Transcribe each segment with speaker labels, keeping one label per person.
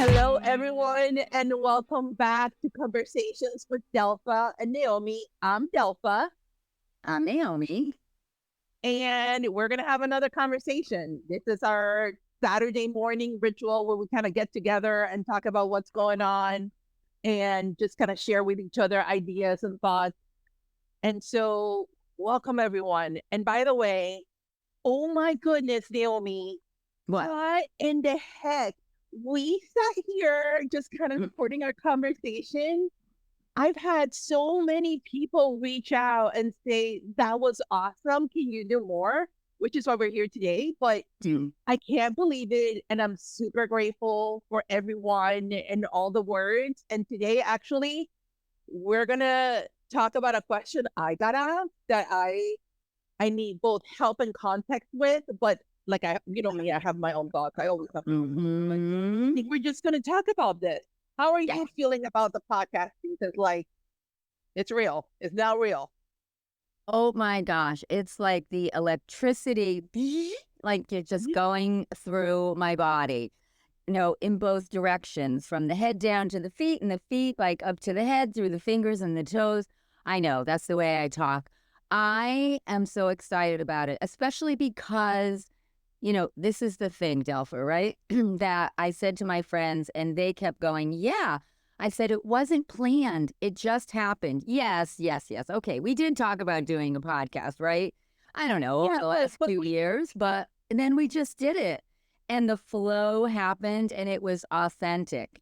Speaker 1: Hello, everyone, and welcome back to Conversations with Delpha and Naomi. I'm Delpha,
Speaker 2: I'm Naomi.
Speaker 1: and we're going to have another conversation. This is our Saturday morning ritual where we kind of get together and talk about what's going on and just kind of share with each other ideas and thoughts. And so, welcome, everyone. And by the way, oh my goodness, Naomi, what in the heck? We sat here just kind of recording our conversation. I've had so many people reach out and say, that was awesome. Can you do more? Which is why we're here today. But I can't believe it. And I'm super grateful for everyone and all the words. And today, actually, we're going to talk about a question I got asked that I need both help and context with, but like me, I have my own thoughts. I always have. I think we're just going to talk about this. How are you feeling about the podcast? Because it's real. It's now real.
Speaker 2: Oh my gosh. It's like the electricity, like it's just going through my body, in both directions, from the head down to the feet and the feet, like up to the head, through the fingers and the toes. I know that's the way I talk. I am so excited about it, especially because this is the thing, Delpha, right? That I said to my friends and they kept going, yeah. I said, it wasn't planned. It just happened. Yes. Okay, we did talk about doing a podcast, right? I don't know, over the last 2 years, but then we just did it. And the flow happened and it was authentic.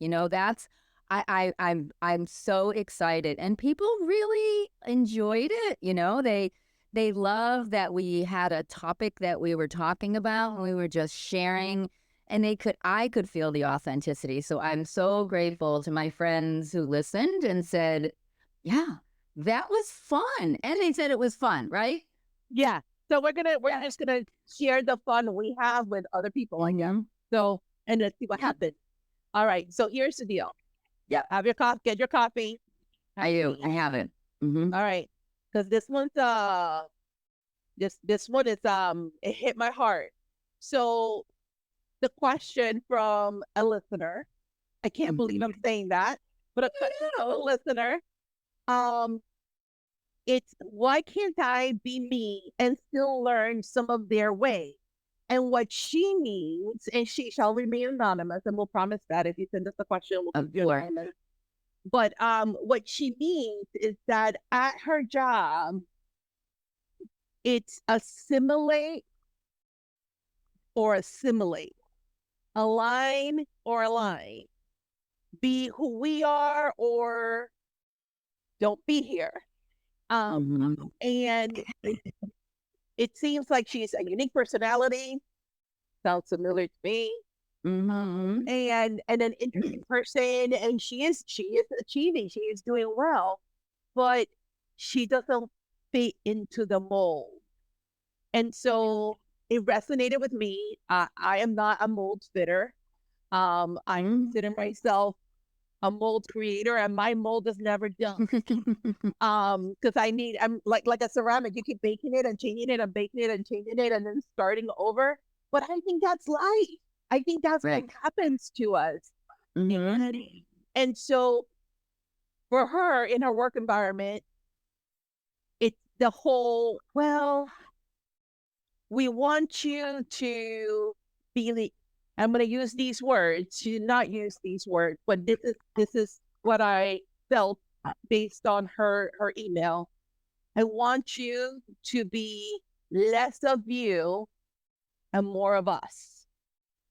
Speaker 2: I'm so excited. And people really enjoyed it. They love that we had a topic that we were talking about and we were just sharing, and I could feel the authenticity. So I'm so grateful to my friends who listened and said, yeah, that was fun. And they said it was fun, right?
Speaker 1: Yeah. So we're just gonna share the fun we have with other people. So, and let's see what happens. All right. So here's the deal. Yeah. Have your coffee. Get your coffee.
Speaker 2: I do. I have it. Mm-hmm.
Speaker 1: All right. Because this one is it hit my heart. So the question from a listener, I can't believe I'm saying that, but a question from a listener, it's why can't I be me and still learn some of their way? And what she means, and she shall remain anonymous, and we'll promise that if you send us a question, we'll keep you anonymous. But what she means is that at her job, it's assimilate or assimilate, align or align, be who we are or don't be here. And it seems like she's a unique personality. Sounds familiar to me. And an interesting person, and she is achieving, she is doing well, but she doesn't fit into the mold. And so it resonated with me. I am not a mold fitter. I consider myself a mold creator, and my mold is never done. Because I'm like a ceramic. You keep baking it and changing it and baking it and changing it and then starting over. But I think that's life. I think that's what happens to us. And so for her in her work environment, it's the whole, well, we want you to be I'm going to use these words. She did not use these words, but this is what I felt based on her email. I want you to be less of you and more of us.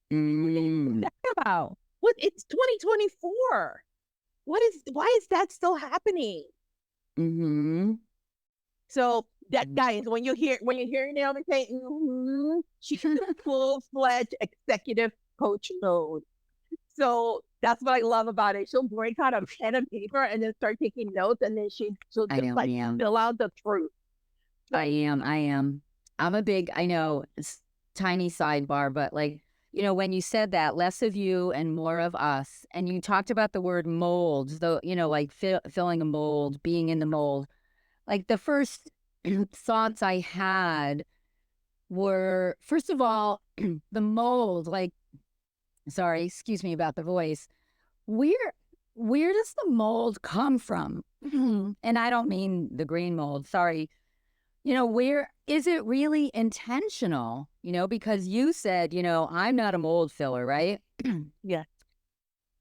Speaker 1: That's about what? It's 2024. Why is that still happening? So that guys, when you hear Naomi say, she's in full-fledged executive coach mode. So that's what I love about it. She'll break out a pen and paper and then start taking notes, and then she'll just fill out the truth.
Speaker 2: I am. I'm a big, I know, tiny sidebar, but when you said that, less of you and more of us, and you talked about the word mold, though, like filling a mold, being in the mold. Like the first thoughts I had were, first of all, the mold, sorry, excuse me about the voice. where where does the mold come from? And I don't mean the green mold, sorry. Where is it really intentional? Because you said, I'm not a mold filler, right?
Speaker 1: Yeah.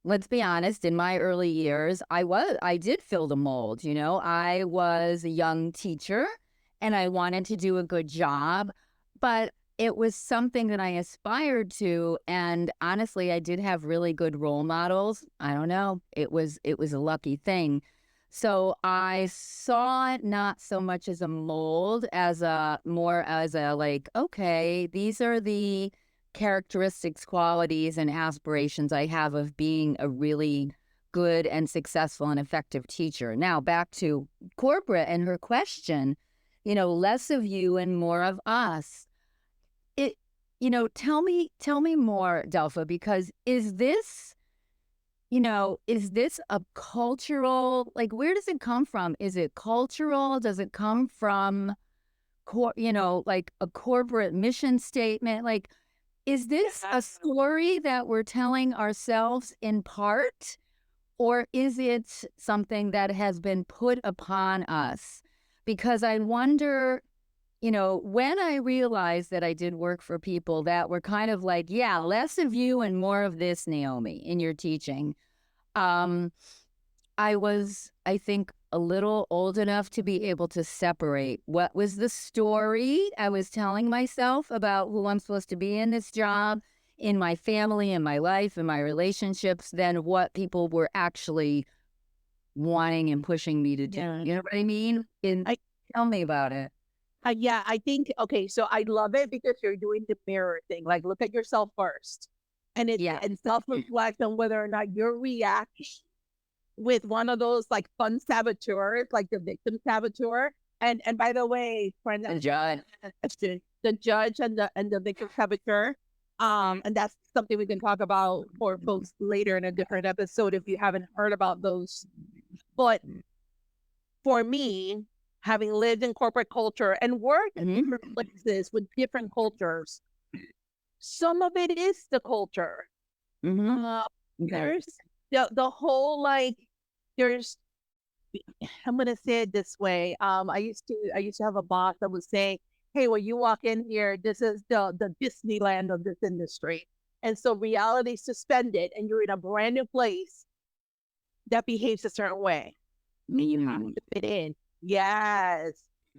Speaker 2: Let's be honest, in my early years, I did fill the mold. I was a young teacher and I wanted to do a good job, but it was something that I aspired to. And honestly, I did have really good role models. I don't know. It was a lucky thing. So I saw it not so much as a mold, as more as a like, okay, these are the characteristics, qualities, and aspirations I have of being a really good and successful and effective teacher. Now back to corporate and her question, less of you and more of us. It, tell me more, Delpha, because is this a cultural, like, where does it come from? Is it cultural? Does it come from, like a corporate mission statement? Like, is this a story that we're telling ourselves in part, or is it something that has been put upon us? Because I wonder, when I realized that I did work for people that were kind of like, yeah, less of you and more of this, Naomi, in your teaching. I was, I think, a little old enough to be able to separate what was the story I was telling myself about who I'm supposed to be in this job, in my family, in my life, in my relationships, than what people were actually wanting and pushing me to do.
Speaker 1: Yeah.
Speaker 2: You know what I mean? Tell me about it.
Speaker 1: Yeah, I think, okay, so I love it because you're doing the mirror thing. Like, look at yourself first.
Speaker 2: Yeah.
Speaker 1: And self-reflect on whether or not you're reacting with one of those like fun saboteurs, like the victim saboteur. And by the way, friend,
Speaker 2: And John.
Speaker 1: the judge and the victim saboteur. And that's something we can talk about for folks later in a different episode if you haven't heard about those. But for me, having lived in corporate culture and worked in different places with different cultures, some of it is the culture. There's the whole like there's I'm gonna say it this way. I used to have a boss that would say, "Hey, when you walk in here, this is the Disneyland of this industry." And so reality suspended, and you're in a brand new place that behaves a certain way. And you have to fit in. Yes.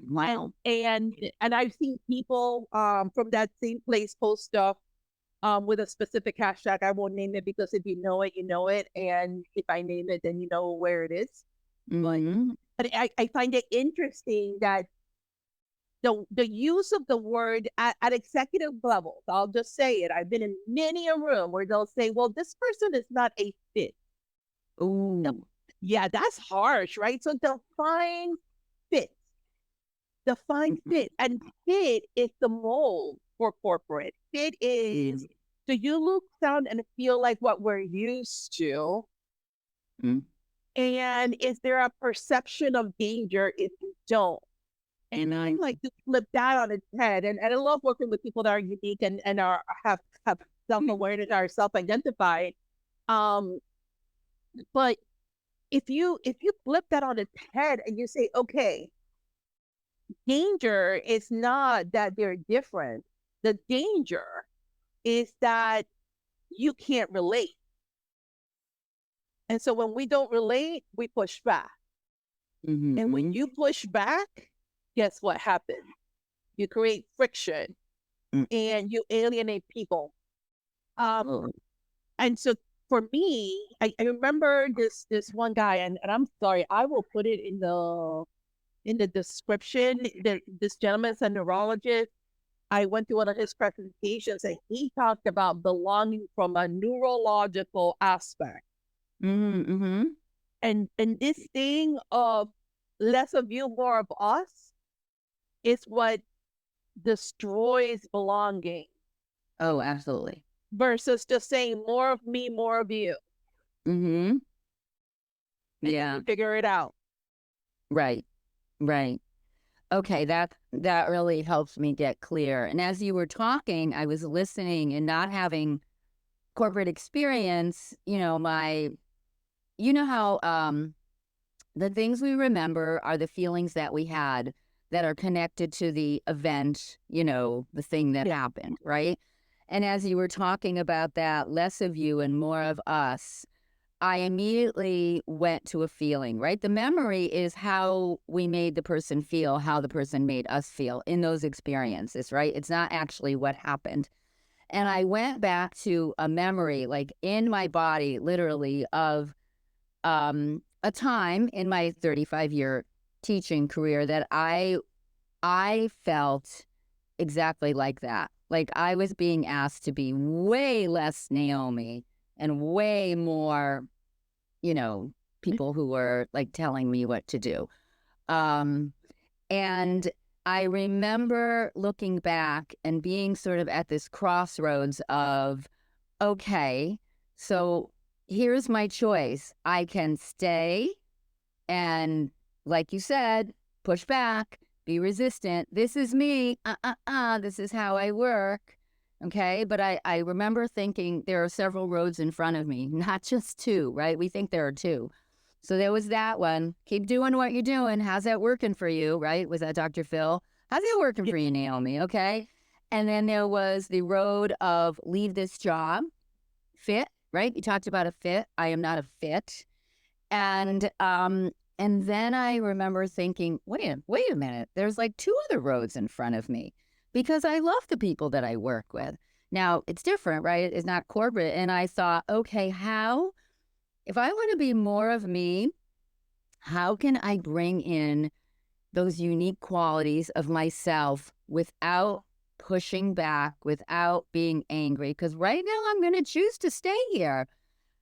Speaker 2: Wow.
Speaker 1: And I've seen people from that same place post stuff with a specific hashtag. I won't name it because if you know it, you know it. And if I name it, then you know where it is. But I find it interesting that the use of the word at executive levels, I'll just say it. I've been in many a room where they'll say, well, this person is not a fit.
Speaker 2: Ooh.
Speaker 1: Yeah, that's harsh, right? So define fit. Define fit. And fit is the mold for corporate. Fit is, do you look, sound, and feel like what we're used to? And is there a perception of danger if you don't? And I like to flip that on its head. And I love working with people that are unique and have self-awareness, are self-identified. But if you flip that on its head and you say, okay, danger is not that they're different. The danger is that you can't relate. And so when we don't relate, we push back. And when you push back, guess what happens? You create friction and you alienate people. And so for me, I remember this one guy, and I'm sorry, I will put it in the description. This gentleman's a neurologist. I went to one of his presentations and he talked about belonging from a neurological aspect. And this thing of less of you, more of us is what destroys belonging.
Speaker 2: Oh, absolutely.
Speaker 1: Versus just saying more of me, more of you.
Speaker 2: Yeah.
Speaker 1: Figure it out.
Speaker 2: Right. Okay, that really helps me get clear. And as you were talking, I was listening and not having corporate experience. My you know how the things we remember are the feelings that we had that are connected to the event, the thing that happened, right? And as you were talking about that, less of you and more of us, I immediately went to a feeling, right? The memory is how we made the person feel, how the person made us feel in those experiences, right? It's not actually what happened. And I went back to a memory, like in my body, literally, of a time in my 35-year teaching career that I felt exactly like that. Like I was being asked to be way less Naomi and way more, people who were like telling me what to do. Um, and I remember looking back and being sort of at this crossroads of, okay, so here's my choice. I can stay and, like you said, push back, be resistant. This is me. This is how I work. Okay. But I remember thinking there are several roads in front of me, not just two, right? We think there are two. So there was that one. Keep doing what you're doing. How's that working for you? Right? Was that Dr. Phil? How's it working for you, Naomi? Okay. And then there was the road of leave this job, fit, right? You talked about a fit. I am not a fit. And then I remember thinking, wait a minute. There's like two other roads in front of me because I love the people that I work with. Now it's different, right? It's not corporate. And I thought, okay, if I want to be more of me, how can I bring in those unique qualities of myself without pushing back, without being angry? Because right now I'm going to choose to stay here.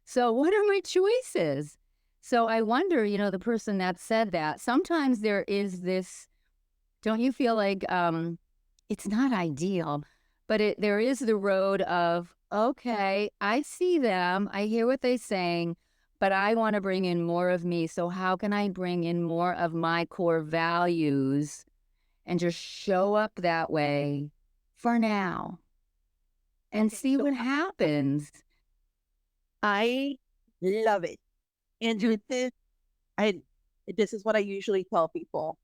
Speaker 2: So what are my choices? So I wonder, the person that said that, sometimes there is this, don't you feel like it's not ideal, but there is the road of, okay, I see them, I hear what they're saying, but I want to bring in more of me. So how can I bring in more of my core values and just show up that way for now and see what happens?
Speaker 1: I love it. And with this, this is what I usually tell people.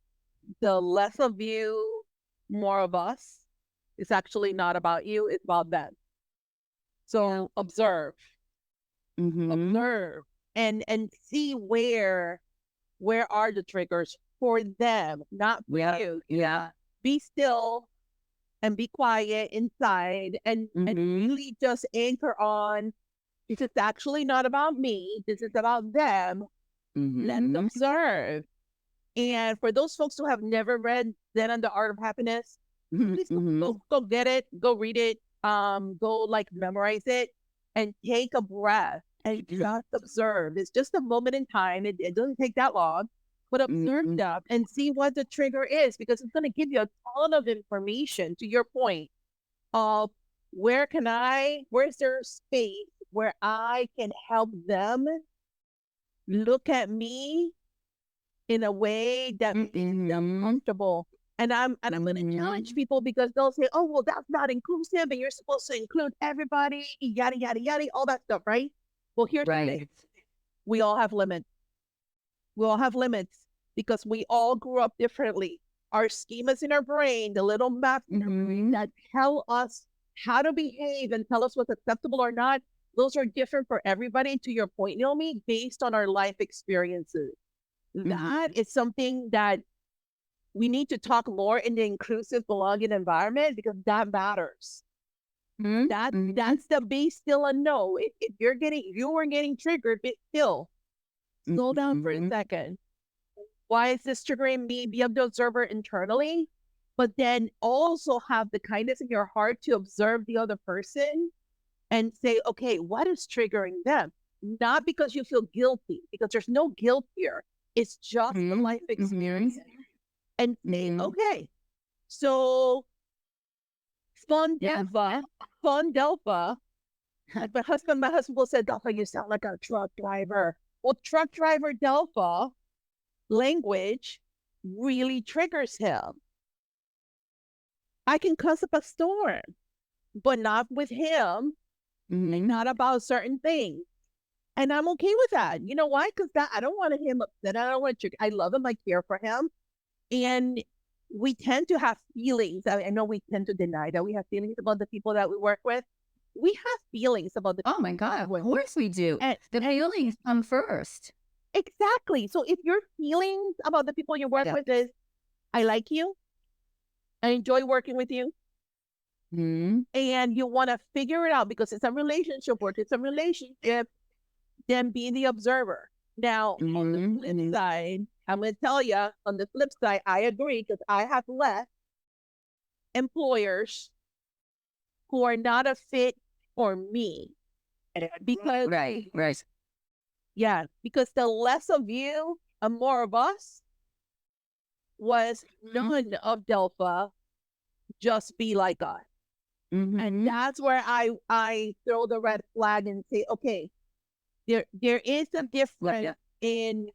Speaker 1: The less of you, more of us. It's actually not about you, it's about them. So observe, observe, and see where are the triggers for them, not for you.
Speaker 2: Yeah.
Speaker 1: Be still and be quiet inside and really just anchor on, this is actually not about me. This is about them. Let's observe. And for those folks who have never read Zen and the Art of Happiness, please go get it, go read it, go like memorize it, and take a breath and just observe. It's just a moment in time. It doesn't take that long, but observe that and see what the trigger is, because it's going to give you a ton of information, to your point, of where's there space where I can help them look at me in a way that makes them comfortable. And I'm going to challenge people, because they'll say, "Oh, well, that's not inclusive, and you're supposed to include everybody, yada yada yada, all that stuff," right? Well, here's the thing: we all have limits. We all have limits because we all grew up differently. Our schemas in our brain, the little maps in our brain that tell us how to behave and tell us what's acceptable or not, those are different for everybody. To your point, Naomi, based on our life experiences. That is something that we need to talk more in the inclusive, belonging environment, because that matters. That's the be still and know. If you were getting triggered, be still. Slow down for a second. Why is this triggering me? Be the observer internally, but then also have the kindness in your heart to observe the other person and say, okay, what is triggering them? Not because you feel guilty, because there's no guilt here. It's just the life experience. And say, okay, so fun Delpha. Like my husband will say, "Delpha, you sound like a truck driver." Well, truck driver Delpha language really triggers him. I can cuss up a storm, but not with him, not about certain things. And I'm okay with that. You know why? Because that I don't want him upset. I don't want to. I love him. I care for him. And we tend to have feelings. I know we tend to deny that we have feelings about the people that we work with. We have feelings about the
Speaker 2: Oh my God, of
Speaker 1: with.
Speaker 2: course we do. The feelings come first.
Speaker 1: Exactly. So if your feelings about the people you work with is, I like you, I enjoy working with you, and you want to figure it out because it's a relationship work, it's a relationship, then be the observer. Now, on the flip side, I'm going to tell you, on the flip side, I agree because I have left employers who are not a fit for me because,
Speaker 2: right.
Speaker 1: yeah, because the less of you and more of us was none of Delpha, just be like us. And that's where I throw the red flag and say, okay, there is a difference in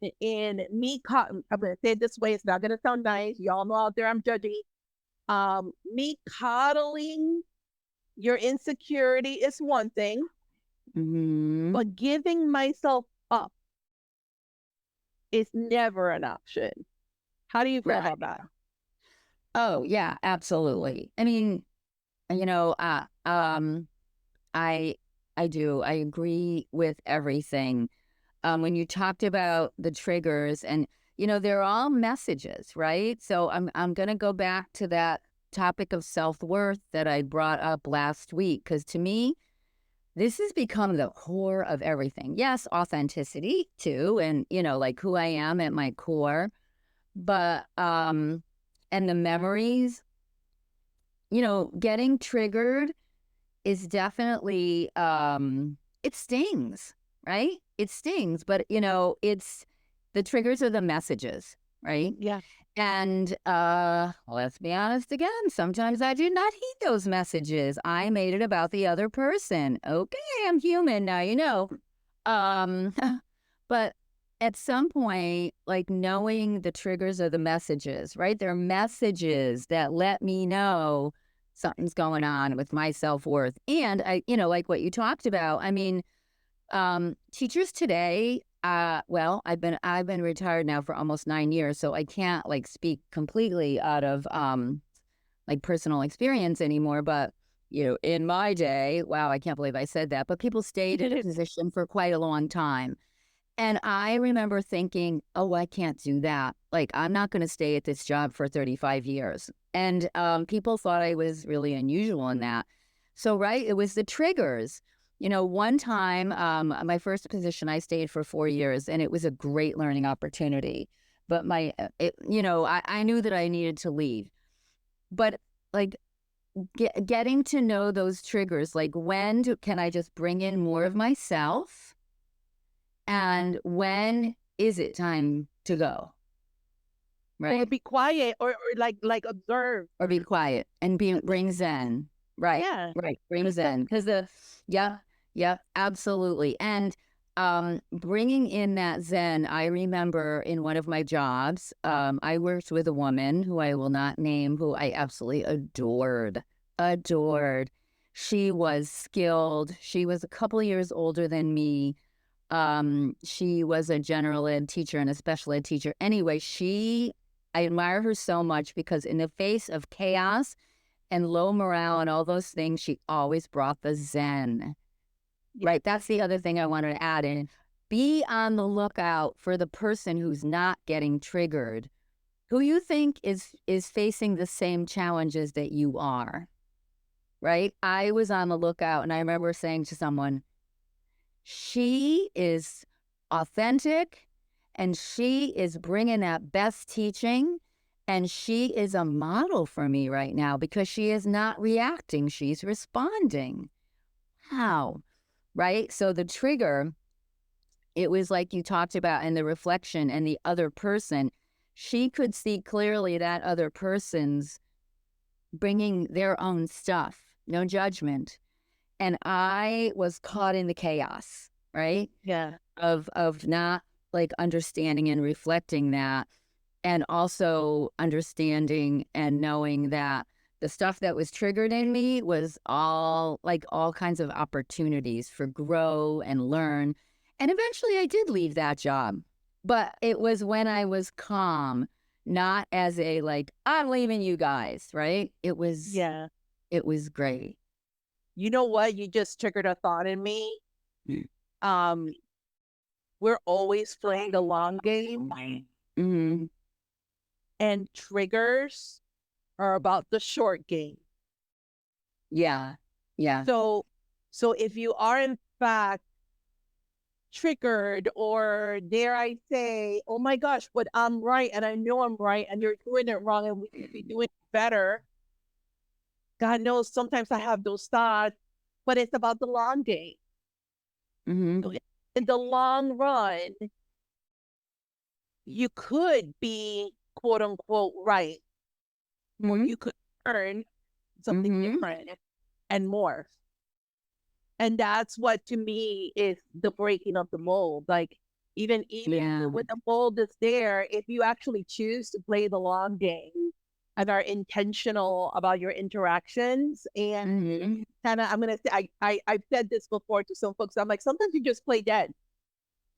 Speaker 1: me. I'm gonna say it this way. It's not gonna sound nice. Y'all know out there I'm judgy. Me coddling your insecurity is one thing, but giving myself up is never an option. How do you feel about that?
Speaker 2: Oh yeah, absolutely. I mean, you know, I do. I agree with everything. When you talked about the triggers, and they're all messages, right? So I'm gonna go back to that topic of self-worth that I brought up last week, because to me, this has become the core of everything. Yes, authenticity too, and like who I am at my core, but and the memories, getting triggered is definitely it stings, right? It stings, but it's the triggers are the messages, right?
Speaker 1: Yeah.
Speaker 2: And let's be honest again, sometimes I do not heed those messages. I made it about the other person. Okay, I'm human now, but at some point, like knowing the triggers are the messages, right? They're messages that let me know something's going on with my self-worth. And like what you talked about, I mean, teachers today, well, I've been retired now for almost 9 years, so I can't like speak completely out of like personal experience anymore. But in my day, wow, I can't believe I said that, but people stayed in a position for quite a long time. And I remember thinking, oh, I can't do that. Like, I'm not going to stay at this job for 35 years. And people thought I was really unusual in that. So, right, it was the triggers. One time, my first position, I stayed for 4 years, and it was a great learning opportunity. But I knew that I needed to leave. But like getting to know those triggers, like can I just bring in more of myself? And when is it time to go? Right.
Speaker 1: Or be quiet, or like observe,
Speaker 2: or be quiet and bring zen. Right.
Speaker 1: Yeah.
Speaker 2: Right. Bring zen. Because yeah, absolutely. And bringing in that zen, I remember in one of my jobs, I worked with a woman who I will not name, who I absolutely adored. She was skilled. She was a couple of years older than me. She was a general ed teacher and a special ed teacher. Anyway, I admire her so much because in the face of chaos and low morale and all those things, she always brought the zen. Right. That's the other thing I wanted to add in. Be on the lookout for the person who's not getting triggered, who you think is facing the same challenges that you are. Right. I was on the lookout, and I remember saying to someone, she is authentic, and she is bringing that best teaching, and she is a model for me right now because she is not reacting. She's responding. How? Right? So the trigger, it was like you talked about in the reflection, and the other person, she could see clearly that other person's bringing their own stuff, no judgment. And I was caught in the chaos, right?
Speaker 1: Yeah.
Speaker 2: Of not like understanding and reflecting that, and also understanding and knowing that the stuff that was triggered in me was all kinds of opportunities for grow and learn. And eventually I did leave that job, but it was when I was calm, not as a like, I'm leaving you guys, right?
Speaker 1: Yeah.
Speaker 2: It was great.
Speaker 1: You know what? You just triggered a thought in me.
Speaker 2: Mm.
Speaker 1: Um, we're always playing the long game,
Speaker 2: Mm-hmm.
Speaker 1: and triggers are about the short game.
Speaker 2: Yeah. Yeah.
Speaker 1: So, so if you are in fact triggered, or dare I say, oh my gosh, but I'm right and I know I'm right and you're doing it wrong and we could be doing it better. God knows sometimes I have those thoughts, but it's about the long game.
Speaker 2: Mm-hmm.
Speaker 1: So in the long run, you could be quote unquote right, or
Speaker 2: Mm-hmm.
Speaker 1: you could earn something
Speaker 2: Mm-hmm.
Speaker 1: different and more. And that's what to me is the breaking of the mold. Like even
Speaker 2: Yeah.
Speaker 1: when the mold is there, if you actually choose to play the long game and are intentional about your interactions, and
Speaker 2: Mm-hmm.
Speaker 1: kind of, I'm gonna say, I've said this before to some folks. I'm like, sometimes you just play dead.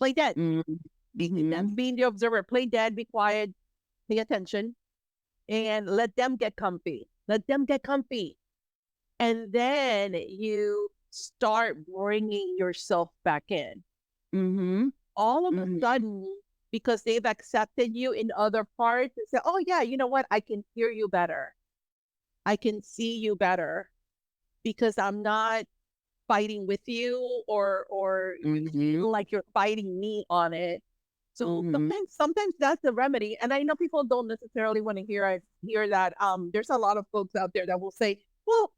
Speaker 2: Mm-hmm.
Speaker 1: That's being the observer. Play dead, be quiet, pay attention, and let them get comfy. Let them get comfy. And then you start bringing yourself back in.
Speaker 2: Mm-hmm.
Speaker 1: All of a
Speaker 2: Mm-hmm.
Speaker 1: sudden, because they've accepted you in other parts, they say, oh, yeah, you know what? I can hear you better. I can see you better because I'm not fighting with you, or
Speaker 2: Mm-hmm.
Speaker 1: like you're fighting me on it. So
Speaker 2: Mm-hmm.
Speaker 1: sometimes that's the remedy. And I know people don't necessarily want to hear that. There's a lot of folks out there that will say, well,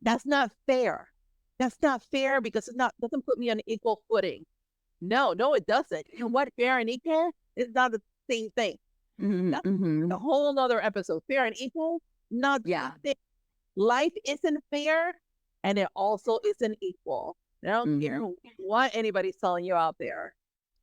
Speaker 1: that's not fair. That's not fair because it's not doesn't put me on equal footing. No, no, it doesn't. You know what? Fair and equal is not the same thing. That's
Speaker 2: Mm-hmm.
Speaker 1: a whole other episode. Fair and equal, not the
Speaker 2: Yeah.
Speaker 1: same thing. Life isn't fair, and it also isn't equal. I don't care
Speaker 2: Mm-hmm.
Speaker 1: what anybody's telling you out there.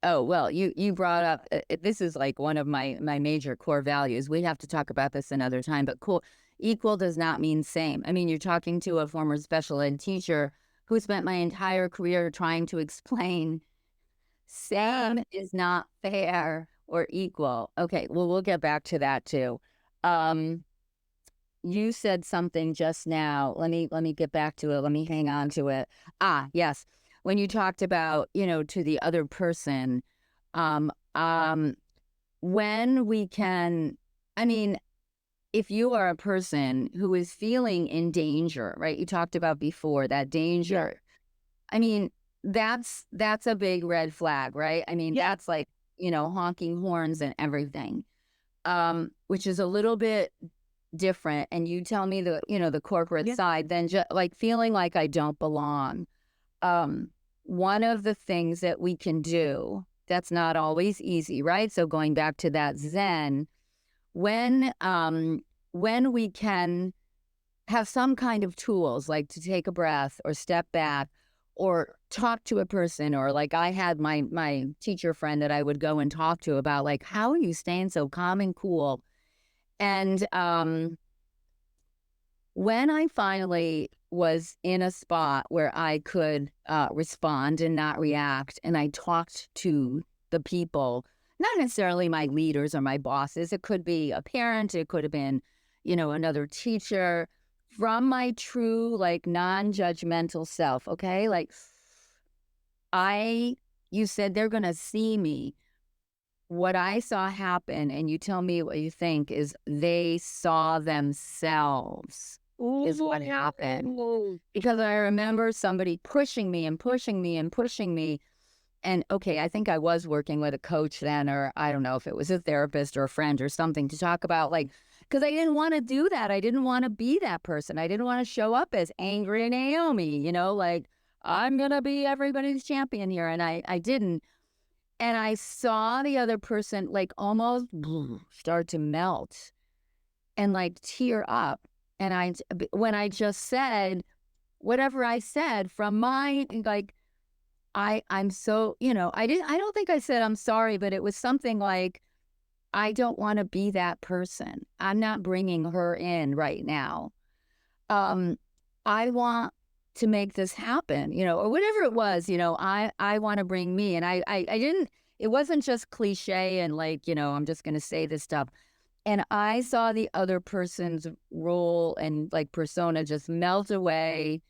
Speaker 2: Oh, well, you brought up this is like one of my major core values. We have to talk about this another time, but cool. Equal does not mean same. I mean, you're talking to a former special ed teacher who spent my entire career trying to explain same is not fair or equal. Okay, well, we'll get back to that too. Um, you said something just now. Let me get back to it. Let me hang on to it. Ah, yes. When you talked about, to the other person, um, um, when we can, I mean, if you are a person who is feeling in danger, right? You talked about before that danger. I mean, that's a big red flag, right? I mean,
Speaker 1: Yeah,
Speaker 2: that's like, honking horns and everything. Which is a little bit different. And you tell me the corporate
Speaker 1: yeah,
Speaker 2: side, then just like feeling like I don't belong. Um, one of the things that we can do that's not always easy, right? So going back to that Zen, when we can have some kind of tools like to take a breath or step back or talk to a person, or like I had my teacher friend that I would go and talk to about like, how are you staying so calm and cool? And when I finally was in a spot where I could respond and not react, and I talked to the people, not necessarily my leaders or my bosses, it could be a parent, it could have been, another teacher, from my true, like, non-judgmental self, okay? Like, you said they're going to see me. What I saw happen, and you tell me what you think, is they saw themselves is what happened.
Speaker 1: ooh,
Speaker 2: Because I remember somebody pushing me and pushing me and pushing me. And okay, I think I was working with a coach then, or I don't know if it was a therapist or a friend or something, to talk about like, because I didn't want to do that. I didn't want to be that person. I didn't want to show up as angry Naomi, like I'm going to be everybody's champion here. And I didn't. And I saw the other person like almost start to melt and like tear up. And when I just said whatever I said from my, like, I'm so, I don't think I said I'm sorry, but it was something like, I don't want to be that person. I'm not bringing her in right now. I want to make this happen, or whatever it was, I want to bring me. And I didn't, it wasn't just cliche and like, I'm just going to say this stuff. And I saw the other person's role and like persona just melt away.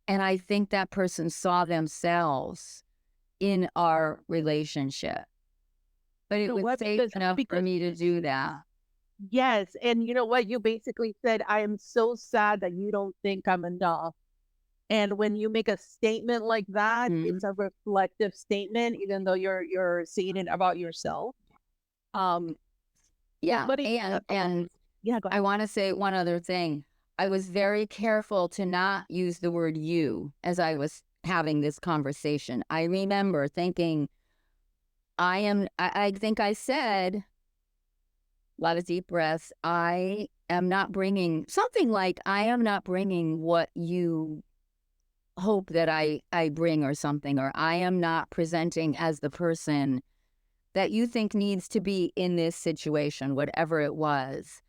Speaker 2: And I think that person saw themselves in our relationship. But it was safe enough for me to do that.
Speaker 1: Yes. And you know what? You basically said, I am so sad that you don't think I'm enough. And when you make a statement like that, it's a reflective statement, even though you're saying it about yourself.
Speaker 2: Yeah.
Speaker 1: But
Speaker 2: and
Speaker 1: yeah, go ahead.
Speaker 2: I want to say one other thing. I was very careful to not use the word you as I was having this conversation. I remember thinking, I think I said, a lot of deep breaths, I am not bringing something like, I am not bringing what you hope that I bring or something, or I am not presenting as the person that you think needs to be in this situation, whatever it was.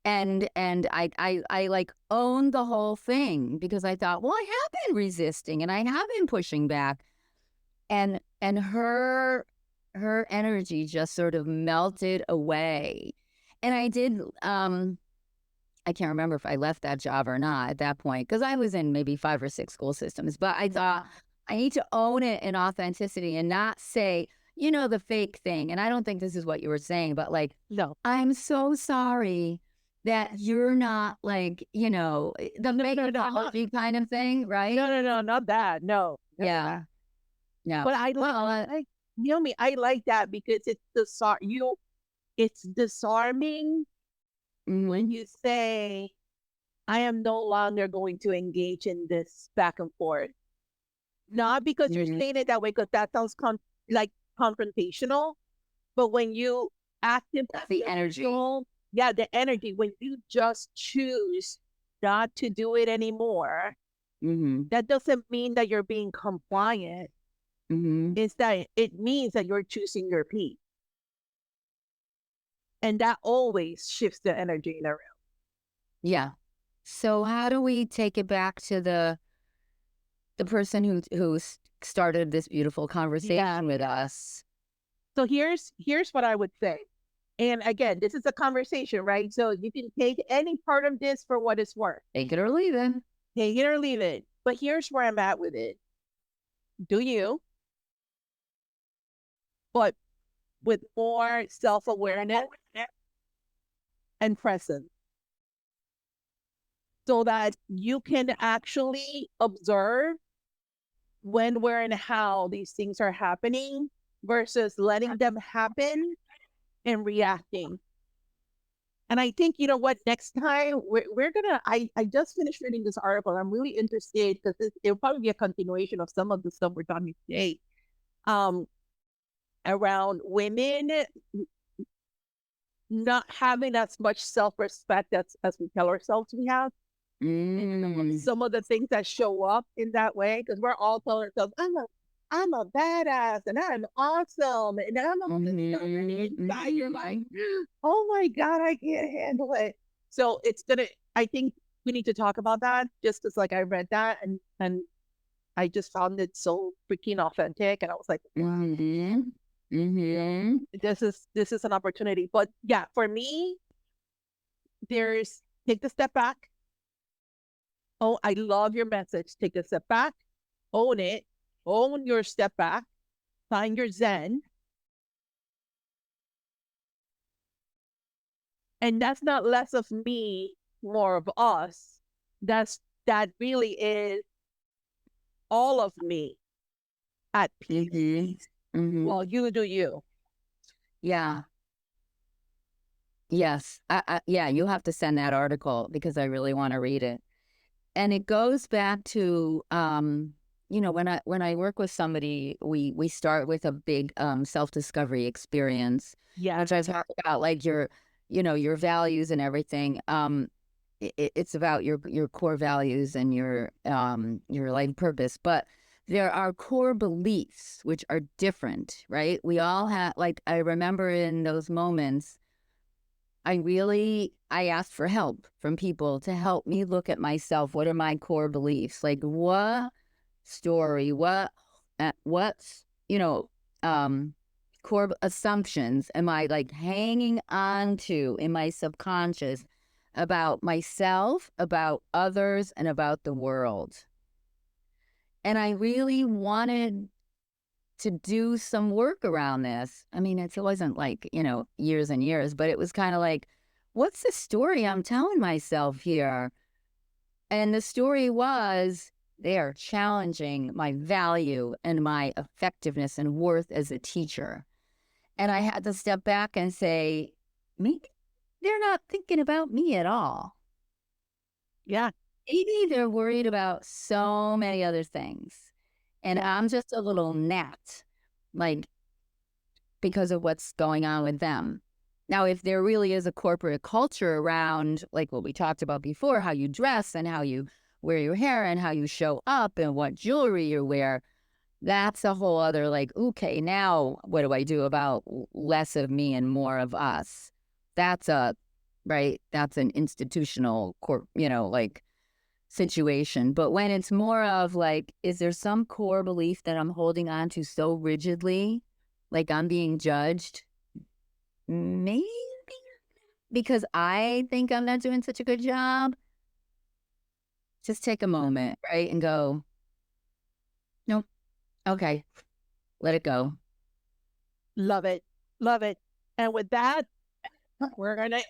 Speaker 2: And I like owned the whole thing because I thought, well, I have been resisting and I have been pushing back. And her energy just sort of melted away. And I did, I can't remember if I left that job or not at that point, because I was in maybe 5 or 6 school systems. But I thought I need to own it in authenticity and not say, the fake thing. And I don't think this is what you were saying, but like,
Speaker 1: no,
Speaker 2: I'm so sorry that you're not like, the fake apology kind of thing, right?
Speaker 1: No, not that. No.
Speaker 2: Yeah. No.
Speaker 1: But Naomi, I like that because it's disarming when you say, I am no longer going to engage in this back and forth. Not because you're saying it that way, because that sounds like confrontational, but when you actively
Speaker 2: the energy.
Speaker 1: Yeah, the energy, when you just choose not to do it anymore, that doesn't mean that you're being compliant. It's that it means that you're choosing your peace. And that always shifts the energy in a room.
Speaker 2: Yeah. So how do we take it back to the person who started this beautiful conversation with us?
Speaker 1: So here's what I would say. And again, this is a conversation, right? So you can take any part of this for what it's worth.
Speaker 2: Take it or leave it.
Speaker 1: Take it or leave it. But here's where I'm at with it. Do you? But with more self-awareness and presence, so that you can actually observe when, where, and how these things are happening versus letting them happen and reacting. And I think, you know what, next time we're gonna, I just finished reading this article. I'm really interested because it'll probably be a continuation of some of the stuff we're talking today. Around women not having as much self-respect as we tell ourselves we have. Some of the things that show up in that way, because we're all telling ourselves, I'm a badass and I'm awesome and you're like, oh my God, I can't handle it. So I think we need to talk about that, just because like I read that and I just found it so freaking authentic, and I was like, this is an opportunity. But yeah, for me, take the step back. Oh, I love your message. Take a step back, own it, own your step back, find your Zen. And that's not less of me, more of us. That really is all of me at peace. Well, you do you.
Speaker 2: Yeah. Yes. Yeah, you have to send that article because I really want to read it. And it goes back to, when I work with somebody, we start with a big self-discovery experience.
Speaker 1: Yeah.
Speaker 2: Which I talk about, like your values and everything. It's about your core values and your life purpose. But there are core beliefs which are different, right? We all have, like, I remember in those moments, I asked for help from people to help me look at myself. What are my core beliefs? Like what story, what's, core assumptions am I like hanging on to in my subconscious about myself, about others, and about the world? And I really wanted to do some work around this. I mean, it wasn't like, years and years, but it was kind of like, what's the story I'm telling myself here? And the story was they are challenging my value and my effectiveness and worth as a teacher. And I had to step back and say, maybe they're not thinking about me at all.
Speaker 1: Yeah.
Speaker 2: Maybe they're worried about so many other things. And I'm just a little gnat, like, because of what's going on with them. Now, if there really is a corporate culture around, like what we talked about before, how you dress and how you wear your hair and how you show up and what jewelry you wear, that's a whole other like, okay, now what do I do about less of me and more of us? That's that's an institutional, like situation. But when it's more of like, is there some core belief that I'm holding on to so rigidly, like I'm being judged? Maybe because I think I'm not doing such a good job. Just take a moment, right? And go, nope. Okay. Let it go.
Speaker 1: Love it. Love it. And with that, we're gonna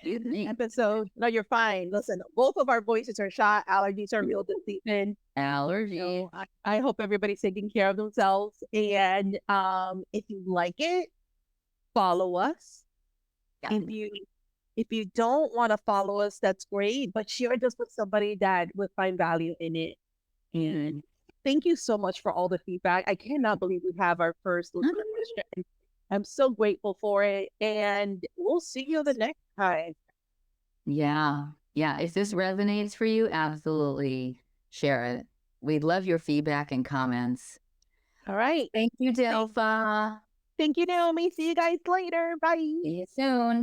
Speaker 1: end this episode. No, you're fine. Listen, both of our voices are shot. Allergies are real this season.
Speaker 2: Allergy.
Speaker 1: I hope everybody's taking care of themselves. And if you like it, follow us.
Speaker 2: Yeah.
Speaker 1: If you don't want to follow us, that's great. But share this with somebody that would find value in it. And thank you so much for all the feedback. I cannot believe we have our first listener question. I'm so grateful for it. And we'll see you the next time.
Speaker 2: Yeah. Yeah. If this resonates for you, absolutely share it. We'd love your feedback and comments.
Speaker 1: All right.
Speaker 2: Thank you, Delpha.
Speaker 1: Thank you, Naomi. See you guys later. Bye.
Speaker 2: See you soon.